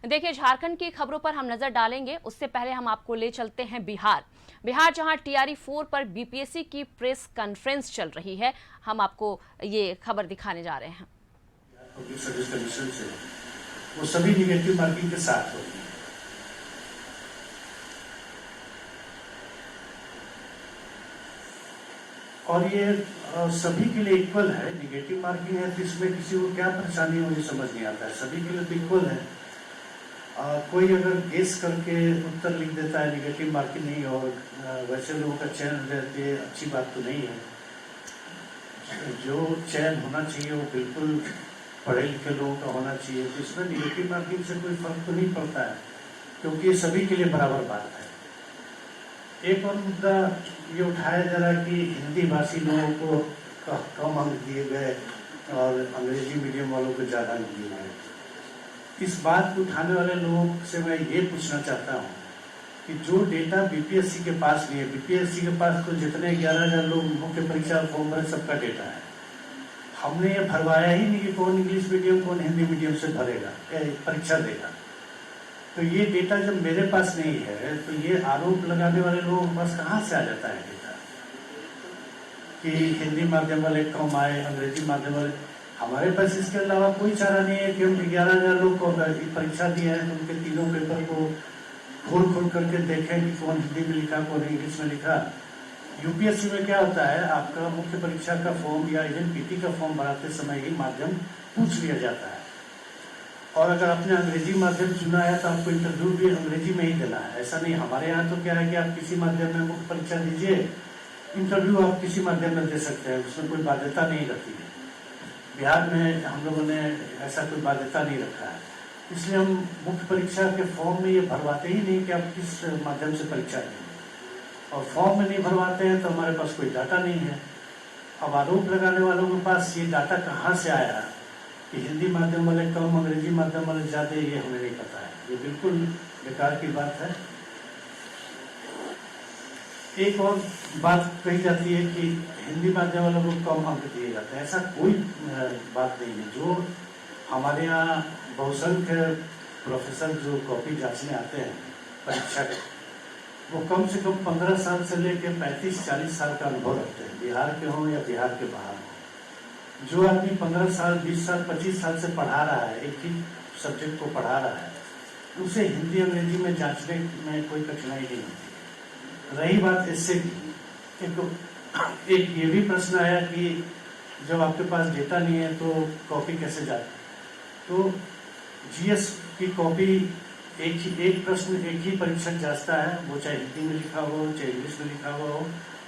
देखिए, झारखंड की खबरों पर हम नजर डालेंगे। उससे पहले हम आपको ले चलते हैं बिहार जहां टीआरई 4 पर बीपीएससी की प्रेस कॉन्फ्रेंस चल रही है। हम आपको ये खबर दिखाने जा रहे हैं। पब्लिक सर्विस कमीशन से वो सभी निगेटिव मार्किंग के साथ होगी। और ये सभी के लिए इक्वल है। निगेटिव मार्किंग है तो इसमें किसी को क्या परेशानी हो, ये समझ नहीं आता है। सभी के लिए तो इक्वल है। कोई अगर गेस करके उत्तर लिख देता है निगेटिव मार्किंग नहीं, और वैसे लोगों का चयन हो जाती है, अच्छी बात तो नहीं है। जो चयन होना चाहिए वो बिल्कुल पढ़े लिखे लोगों का होना चाहिए। तो इसमें निगेटिव मार्किंग से कोई फर्क तो नहीं पड़ता है, क्योंकि ये सभी के लिए बराबर बात है। एक और मुद्दा ये उठाया जा रहा है कि हिंदी भाषी लोगों को कम अंक दिए गए और अंग्रेजी मीडियम वालों को ज़्यादा अंक दिए गए। इस बात को उठाने वाले लोगों से मैं ये पूछना चाहता हूँ कि जो डेटा बीपीएससी के पास नहीं है, बीपीएससी के पास तो जितने 11,000 लोग मुख्य परीक्षा फॉर्म भरे सबका डेटा है। हमने ये भरवाया ही नहीं कि कौन इंग्लिश मीडियम कौन हिंदी मीडियम से भरेगा परीक्षा देगा। तो ये डेटा जब मेरे पास नहीं है तो ये आरोप लगाने वाले लोगों के पास कहाँ से आ जाता है डेटा कि हिंदी माध्यम वाले कम आए, अंग्रेजी माध्यम वाले। हमारे पास इसके अलावा कोई चारा नहीं है कि हम 11,000 लोग को परीक्षा दिए हैं तो उनके तीनों पेपर को खोल करके देखें कि कौन हिंदी में लिखा कौन इंग्लिश में लिखा। यूपीएससी में क्या होता है, आपका मुख्य परीक्षा का फॉर्म या इवन पीटी का फॉर्म भराते समय ही माध्यम पूछ लिया जाता है, और अगर आपने अंग्रेजी माध्यम चुना है तो आपको इंटरव्यू भी अंग्रेजी में ही देना है। ऐसा नहीं, हमारे यहाँ तो क्या है कि आप किसी माध्यम में मुख्य परीक्षा दीजिए, इंटरव्यू आप किसी माध्यम में दे सकते हैं, उसमें कोई बाध्यता नहीं रहती है। बिहार में हम लोगों ने ऐसा कोई बाध्यता नहीं रखा है, इसलिए हम मुख्य परीक्षा के फॉर्म में ये भरवाते ही नहीं कि आप किस माध्यम से परीक्षा दें, और फॉर्म में नहीं भरवाते हैं तो हमारे पास कोई डाटा नहीं है। अब आरोप लगाने वालों के पास ये डाटा कहाँ से आया कि हिंदी माध्यम वाले कम अंग्रेजी माध्यम वाले ज्यादा, ये हमें नहीं पता है। ये बिल्कुल बेकार की बात है। एक और बात कही जाती है कि हिंदी माध्यम वालों को कम अंक दिए जाते हैं। ऐसा कोई बात नहीं है। जो हमारे यहाँ बहुसंख्य प्रोफेसर जो कॉपी जांचने आते हैं परीक्षक, वो कम से कम 15 साल से लेकर 35-40 साल का अनुभव रखते हैं, बिहार के हों या बिहार के बाहर हों। जो आदमी 15 साल 20 साल 25 साल से पढ़ा रहा है, एक ही सब्जेक्ट को पढ़ा रहा है, उसे हिंदी अंग्रेजी में जांचने में कोई कठिनाई नहीं होती। रही बात इससे एक ये भी प्रश्न आया कि जब आपके पास डेटा नहीं है तो कॉपी कैसे जाती। तो जीएस की कॉपी एक प्रश्न एक ही परीक्षक जांचता है, वो चाहे हिंदी में लिखा हो चाहे इंग्लिश में लिखा हुआ हो,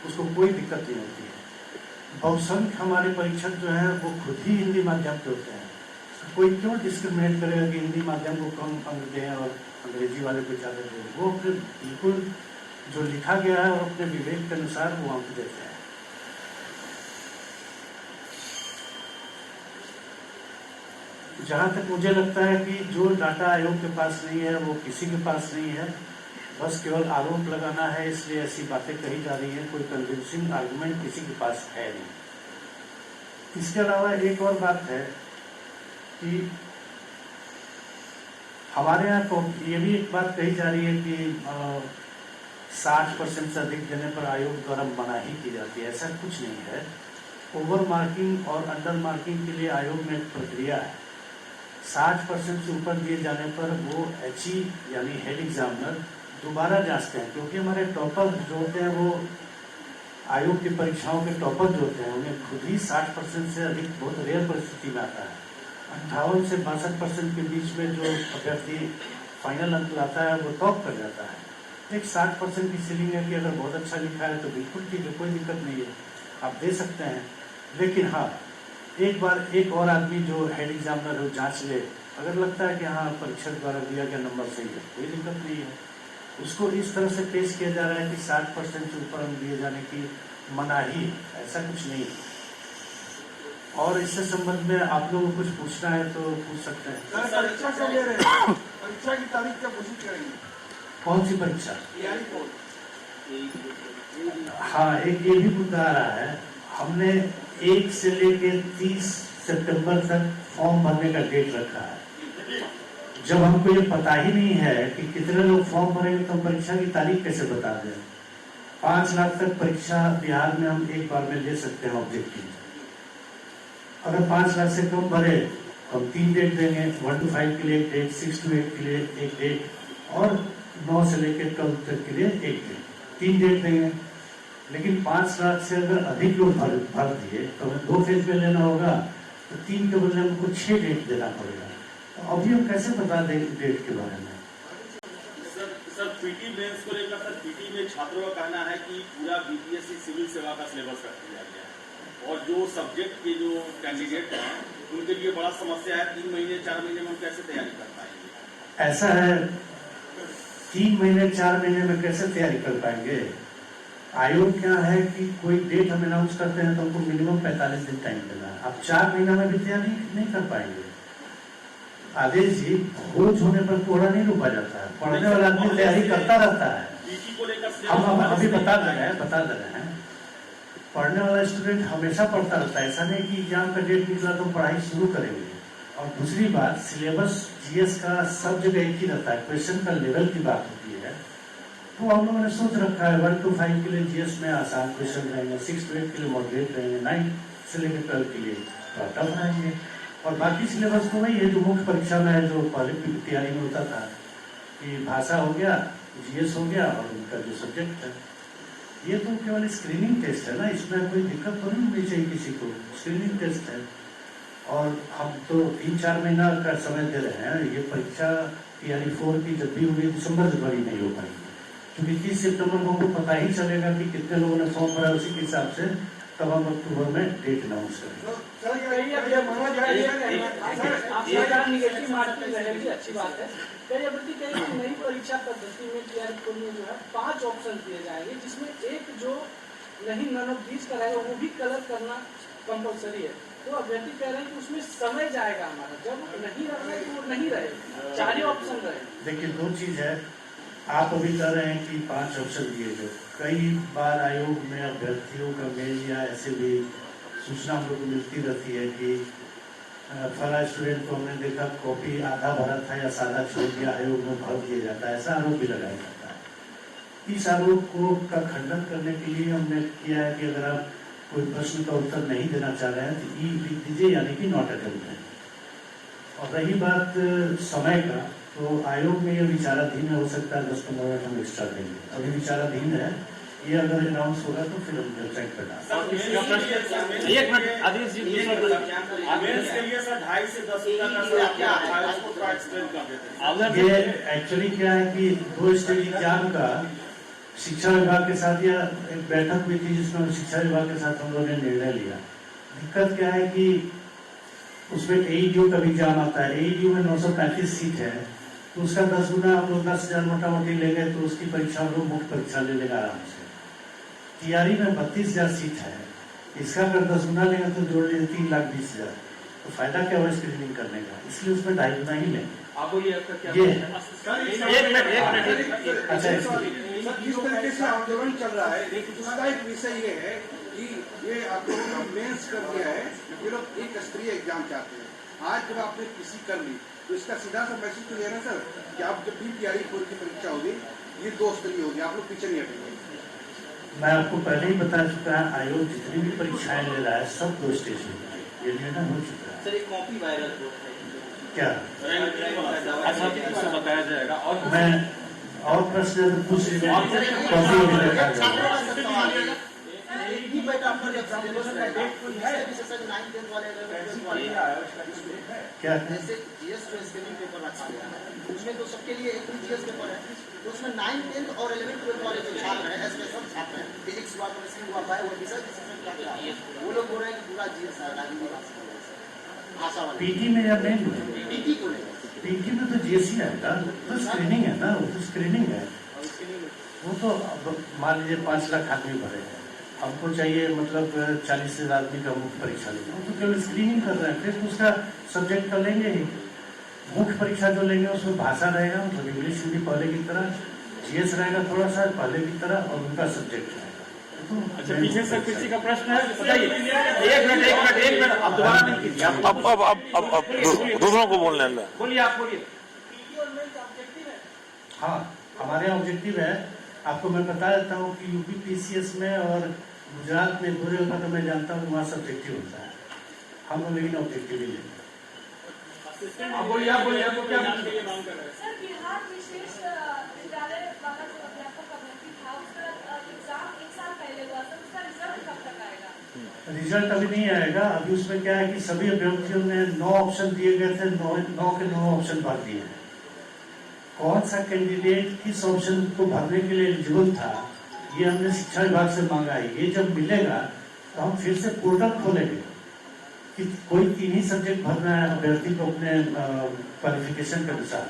उसको कोई दिक्कत नहीं होती है। बहुसंख्य हमारे परीक्षक जो हैं वो खुद ही हिंदी माध्यम के होते हैं। कोई क्यों डिस्क्रिमिनेट करेगा कि हिंदी माध्यम को कम अंक दें और अंग्रेजी वाले को ज़्यादा दें। वो अपने बिल्कुल जो लिखा गया है और अपने विवेक के अनुसार वो अंक देते हैं। जहां तक मुझे लगता है कि जो डाटा आयोग के पास नहीं है वो किसी के पास नहीं है, बस केवल आरोप लगाना है, इसलिए ऐसी बातें कही जा रही है। कोई कन्विंसिंग आर्गुमेंट किसी के पास है नहीं। इसके अलावा एक और बात है कि हमारे यहाँ ये भी एक बात कही जा रही है कि 60% से अधिक देने पर आयोग द्वारा मनाही की जाती है। ऐसा कुछ नहीं है। ओवर मार्किंग और अंडर मार्किंग के लिए आयोग में एक प्रक्रिया है। 60% से ऊपर दिए जाने पर वो HE यानी हेड एग्जामिनर दोबारा जांचते हैं, क्योंकि हमारे टॉपर जो होते हैं वो आयोग की परीक्षाओं के टॉपर जो होते हैं उन्हें खुद ही 60% से अधिक बहुत रेयर परिस्थिति में आता है। 58 से 62% के बीच में जो अभ्यर्थी फाइनल अंक लाता है वो टॉप कर जाता है। एक 60% की सीलिंग है कि अगर बहुत अच्छा लिखा है तो बिल्कुल ठीक है, कोई दिक्कत नहीं है, आप दे सकते हैं। लेकिन हाँ, एक बार एक और आदमी जो हेड एग्जामिनर है जांच ले, अगर लगता है कि हाँ परीक्षक द्वारा दिया गया नंबर सही है, कोई दिक्कत नहीं है। उसको इस तरह से पेश किया जा रहा है कि 60% से ऊपर अंक दिए जाने की मनाही, ऐसा कुछ नहीं है। और इससे संबंध में आप लोगों को कुछ पूछना है तो पूछ सकते हैं। परीक्षा कब ले रहे हैं? परीक्षा की तारीख कब घोषित करेंगे? कौन सी परीक्षा? हाँ, एक ये भी मुद्दा आ रहा है। हमने 1 से लेकर 30 सितंबर तक फॉर्म भरने का डेट रखा है। जब हमको ये पता ही नहीं है कि कितने लोग फॉर्म भरेंगे तो हम परीक्षा की तारीख कैसे बता दें। 5 लाख तक परीक्षा बिहार में हम एक बार में ले सकते हैं ऑब्जेक्टिव। अगर 5 लाख से कम भरे तो हम 3 डेट देंगे, 1 to 5 के लिए एक डेट, 6 to 8 के लिए एक डेट और 9 से लेकर 12 तक के लिए एक डेट, 3 डेट देंगे। लेकिन 5 लाख से अगर अधिक लोग भर दिए तो हमें 2 फेज में लेना होगा, तो 3 के बदले हमको 6 डेट देना पड़ेगा। तो अभी हम कैसे बता दें डेट के बारे में। सर पीटी मेंस को लेकर सर पीटी में छात्रों का कहना है कि पूरा बीपीएससी सिविल सेवा का सिलेबस रख दिया गया है और जो सब्जेक्ट के जो कैंडिडेट हैं उनके लिए बड़ा समस्या है। 3 महीने 4 महीने में हम कैसे तैयारी कर पाएंगे? ऐसा है, 3 महीने 4 महीने में कैसे तैयारी कर पाएंगे। आयोग क्या है कि कोई डेट हम अनाउंस करते हैं तो हमको मिनिमम 45 दिन टाइम देना है। अब 4 महीना में भी तैयारी नहीं कर पाएंगे। आदेश जी, खोज होने पर कोड़ा नहीं रोका जाता है, पढ़ने वाला आदमी तैयारी करता रहता है। हम अभी बता दे रहे हैं पढ़ने वाला स्टूडेंट हमेशा पढ़ता रहता है। ऐसा नहीं कि एग्जाम का डेट निकला तो पढ़ाई शुरू करेंगे। और दूसरी बात, सिलेबस जीएस का सब जगह एक ही रहता है, क्वेश्चन का लेवल की बात होती है। तो हम लोगों ने सोच रखा है 1 to 5 के लिए जीएस में आसान क्वेश्चन रहेंगे, 6 to 8 के लिए मॉडरेट रहेंगे, 9 से लेकर 12 के लिए टफ रहेंगे। और बाकी सिलेबस तो वही है जो मुख्य परीक्षा में है, जो पहले की तैयारी में होता था कि भाषा हो गया, जीएस हो गया और उनका जो सब्जेक्ट है। ये तो केवल स्क्रीनिंग टेस्ट है ना, इसमें कोई दिक्कत तो नहीं होनी चाहिए किसी को। स्क्रीनिंग टेस्ट है और हम तो 3-4 महीना का समय दे रहे हैं। ये परीक्षा TRE 4 की जब भी होगी दिसंबर जनवरी में हो पाएगी, क्योंकि 30 सितंबर को हमको पता ही चलेगा कि कितने लोगों ने फॉर्म भरा, उसी के हिसाब से तब हम अक्टूबर में डेट अनाउंस करेंगे। अच्छी बात है। नई परीक्षा पद्धति में TRE 4 में जो है 5 ऑप्शन दिए जाएंगे, जिसमें एक जो नहीं नन ऑफ दीज का रहेगा वो भी कलर करना कंपलसरी है। तो अभ्यर्थी कह रहे हैं कि उसमें समय जाएगा हमारा, जब नहीं रहना है तो वो नहीं रहे, 4 ही ऑप्शन रहे। देखिए, 2 चीज है। आप अभी कह रहे हैं कि 5 ऑप्शन दिए गए। कई बार आयोग में अभ्यर्थियों का मेल या ऐसे भी सूचना हम लोग को मिलती रहती है कि फला स्टूडेंट को हमने देखा कॉपी आधा भरा था या सादा छोड़ दिया, आयोग में भर दिया जाता है, ऐसा आरोप भी लगाया जाता है। इस आरोप को का खंडन करने के लिए हमने किया है कि अगर आप कोई प्रश्न का उत्तर नहीं देना चाह रहे हैं तो ई लिख दीजिए, यानी कि नॉट अटेम्प्टेड। और रही बात समय का, तो आयोग में ये विचाराधीन हो सकता है 10-15 मिनट हम एक्स्ट्रा देंगे। अभी विचाराधीन है, ये अगर अनाउंस होगा तो फिर हम वेबसाइट पर डालेंगे। ये एक्चुअली क्या है कि 2 स्टेज एग्जाम का शिक्षा विभाग के साथ या एक बैठक हुई थी जिसमें शिक्षा विभाग के साथ हम लोगों ने निर्णय लिया। दिक्कत क्या है कि उसमें AEDU का भी एग्जाम आता है। AEDU में 935 सीट है, तो उसका 10 गुना हम लोग 10,000 मोटा मोटी लेंगे तो उसकी परीक्षा हम लोग मुख्य परीक्षा ले लेगा आराम से। TRE में 32,000 सीट है, इसका अगर 10 गुना लेंगे तो जोड़ लीजिए 3,20,000। तो फायदा क्या हुआ स्क्रीनिंग करने का, इसलिए उसमें 2.5 गुना ही लेंगे। ये अच्छा, जिस तरीके से आंदोलन चल रहा है उसका एक विषय ये है कि ये आप लोगों ने मेंस कर दिया है, ये लोग एक स्तरीय एग्जाम चाहते हैं। आज जब आपने PC कर ली तो इसका सीधा सा मैसेज तो ये है ना सर कि आप जब भी TRE 4 की परीक्षा होगी ये 2 स्तरीय होगी, आप लोग पीछे नहीं हटेंगे। मैं आपको पहले ही बता चुका है, आयोग जितनी भी परीक्षाएं ले रहा है सब 2 स्टेज में ये निर्णय हो चुका है। सर एक कॉपी वायरल हो है क्या बताया जाएगा? और मैं और प्रश्न पूछ क्या उसमें तो सबके लिए एक GS पेपर है, तो उसमें 9th 10th और 11th 12th वाले जो छात्र हैं, स्पेशल छात्र हैं, फिजिक्स हुआ, केमिस्ट्री हुआ, बायो हुआ, वो लोग बोल रहे हैं कि पूरा GS है भाषा वाला। PT में या मेन में? PT को लेकर PT में तो GS ही आएगा, तो स्क्रीनिंग है ना, वो तो स्क्रीनिंग है। वो तो मान लीजिए 5 लाख आदमी भरे, हमको चाहिए मतलब 40,000 आदमी का मुख्य परीक्षा लेंगे, वो तो केवल स्क्रीनिंग कर रहे हैं। फिर उसका सब्जेक्ट तो लेंगे ही। मुख्य परीक्षा जो लेंगे उसमें भाषा रहेगा, मतलब इंग्लिश हिंदी पहले की तरह, GS रहेगा थोड़ा सा पहले की तरह, और उनका सब्जेक्ट रहेगा। अच्छा, पीछे से किसी का प्रश्न है, बताइए। एक मिनट, अब दोबारा नहीं कीजिए। अब दूसरों को बोलने लगा। बोलिए, आप बोलिए। ऑब्जेक्टिव है? हाँ, हमारे यहाँ ऑब्जेक्टिव है। आपको मैं बता देता हूँ कि यूपी पीसीएस में और गुजरात में पूरे होगा तो मैं जानता हूँ कि वहाँ सब्जेक्टिव होता है। हम लोग लेकिन ऑब्जेक्टिव ही लेते हैं। आप बोलिए आपको क्या मांग कर रहे हैं? सर, बिहार विशेष विद्यालय वाला जो अध्यापक का भर्ती था उसका एग्जाम 1 साल पहले हुआ, सर उसका रिजल्ट कब तक आएगा? रिजल्ट अभी नहीं आएगा। अभी उसमें क्या है कि सभी अभ्यर्थियों ने 9 ऑप्शन दिए गए थे, 9 के 9 ऑप्शन भर दिए हैं। कौन सा कैंडिडेट किस ऑप्शन को भरने के लिए एलिजिबल था, ये हमने शिक्षा विभाग से मांगा है। ये जब मिलेगा तो हम फिर से पोर्टल खोलेंगे कि कोई 3 ही सब्जेक्ट भरना है अभ्यर्थी को अपने क्वालिफिकेशन के अनुसार,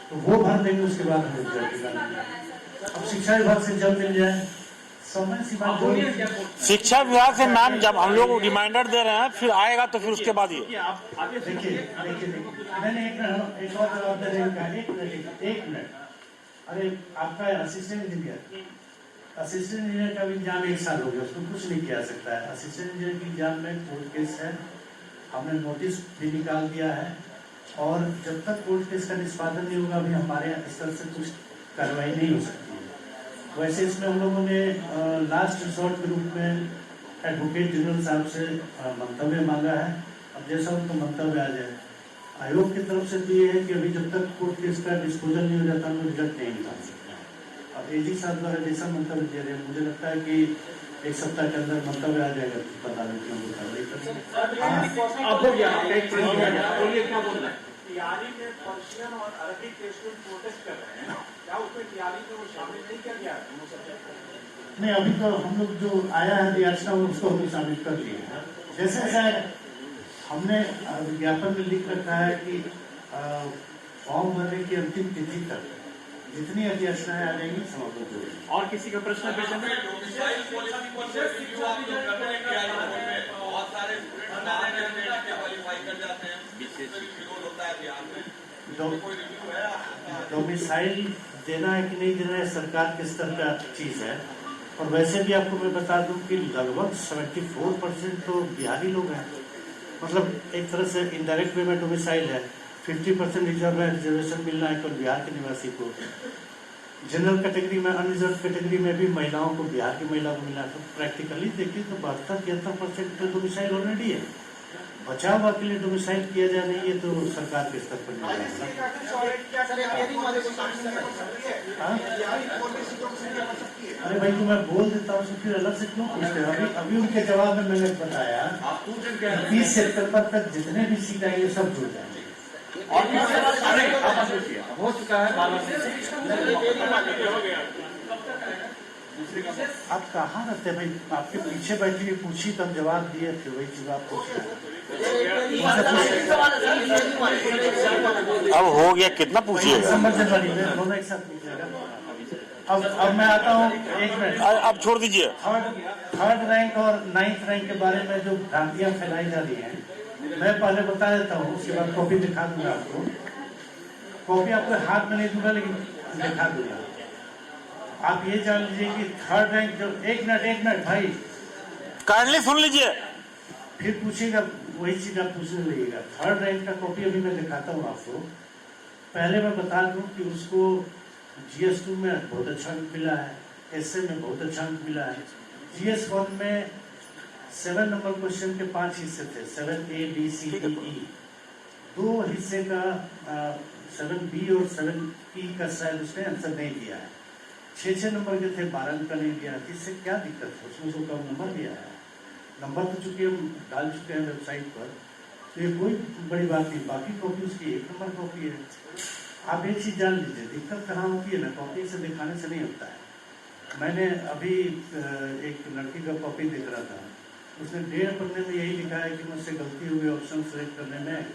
तो वो भर देंगे। उसके बाद हम रिजल्ट निकालेंगे। अब शिक्षा विभाग से जब मिल जाए समय सीमा शिक्षा विभाग से मैम जब हम लोग रिमाइंडर दे रहे हैं फिर आएगा तो फिर उसके बाद ये देखिए मैंने एक और जवाब देने का। एक मिनट। अरे आपका असिस्टेंट इंजीनियर का भी एग्जाम 1 साल हो गया, उसमें कुछ नहीं किया जा सकता है। असिस्टेंट इंजीनियर की एग्जाम में कोर्ट केस है, हमने नोटिस भी निकाल दिया है और जब तक कोर्ट केस का निष्पादन नहीं होगा अभी हमारे स्तर से कुछ कार्रवाई नहीं हो सकती है। वैसे इसमें हम लोगों ने लास्ट रिसोर्ट के रूप में एडवोकेट जनरल साहब से मंतव्य मांगा है। अब जैसा उनको मंतव्य आ जाए, आयोग की तरफ से तो ये है कि अभी जब तक कोर्ट केस का डिस्पोजल नहीं हो जाता हम रिजल्ट नहीं निकाल सकते हैं। अब एजी साहब द्वारा जैसा मंतव्य दे रहे हैं, मुझे लगता है कि 1 सप्ताह के अंदर मंतव्य आ जाएगा तो अदालत की हम कार्रवाई करेंगे। टीआरई में पर्शियन और अरबिक टेस्ट में प्रोटेस्ट कर रहे हैं, क्या उसमें टीआरई में वो शामिल नहीं किया गया? नहीं, अभी तो हम लोग जो आया है याचना उसको हम शामिल कर लिए हैं। जैसे जैसे हमने विज्ञापन में लिख रखा है कि फॉर्म भरने की अंतिम तिथि तक जितनी याचनाएं आ जाएंगी समाप्त होगी। और किसी का प्रश्न डोमिसाइल देना है कि नहीं देना है सरकार के स्तर का चीज है। और वैसे भी आपको मैं बता दूं कि लगभग 74% तो बिहारी लोग हैं। मतलब एक तरह से इनडायरेक्ट वे में डोमिसाइल है। 50% रिजर्व है, रिजर्वेशन मिलना है केवल बिहार के निवासी को। जनरल कैटेगरी में, अनरिजर्व कैटेगरी में भी महिलाओं को, बिहार की महिला को मिला। तो प्रैक्टिकली देखिए तो 72-73% तो डोमिसाइल ऑलरेडी है। बचाव हुआ के लिए डोमिसाइल किया जाए नहीं, ये तो सरकार के स्तर पर निर्णय है। अरे भाई तो मैं बोल देता हूँ फिर अलग से क्यों पूछते हैं? अभी उनके जवाब में मैंने बताया 20 सितंबर तक जितने भी सीट आएंगे सब जुड़ जाएंगे। और हो चुका है आप कहाँ रहते हैं भाई? आपके पीछे बैठी हुई पूछी तो हम जवाब दिए थे, वही जवाब पूछे। अब हो गया, कितना पूछिएगा? दिसंबर जनवरी में दोनों एक साथ पूछेगा। अब मैं आता हूँ, एक मिनट। अब छोड़ दीजिए। थर्ड रैंक और 9th रैंक के बारे में जो भ्रांतियां फैलाई जा रही हैं, मैं पहले बता देता हूँ, उसके बाद कॉपी दिखा दूंगा आपको। कॉपी आपको हाथ में नहीं दूंगा लेकिन दिखा दूंगा। आप ये जान लीजिए कि थर्ड रैंक जो, एक मिनट भाई, काइंडली सुन लीजिए, फिर पूछिएगा वही चीज आप पूछने लगेगा। थर्ड रैंक का कॉपी अभी मैं दिखाता हूँ आपको। पहले मैं बता दूं कि उसको GS2 में बहुत अच्छा अंक मिला है, SA में बहुत अच्छा अंक मिला है। GS1 में 7 नंबर क्वेश्चन के 5 हिस्से थे, 7A, B, C, D, E। 2 हिस्से का 7B और 7E का शायद उसने आंसर नहीं दिया है। 6 नंबर के थे, 12 अंक का नहीं दिया। इससे क्या दिक्कत है? उसमें जो कम नंबर दिया है, नंबर तो चूंकि हम डाल चुके हैं वेबसाइट पर, तो ये कोई बड़ी बात नहीं। बाकी कॉपी उसकी 1 नंबर कॉपी है। आप एक चीज जान लीजिए, दिक्कत कहाँ होती है ना, कॉपी से दिखाने से नहीं होता है। मैंने अभी एक लड़की का कॉपी देख रहा था, उसने 1.5 पन्ने में यही लिखा है कि मुझसे गलती हुई ऑप्शन सेलेक्ट करने में।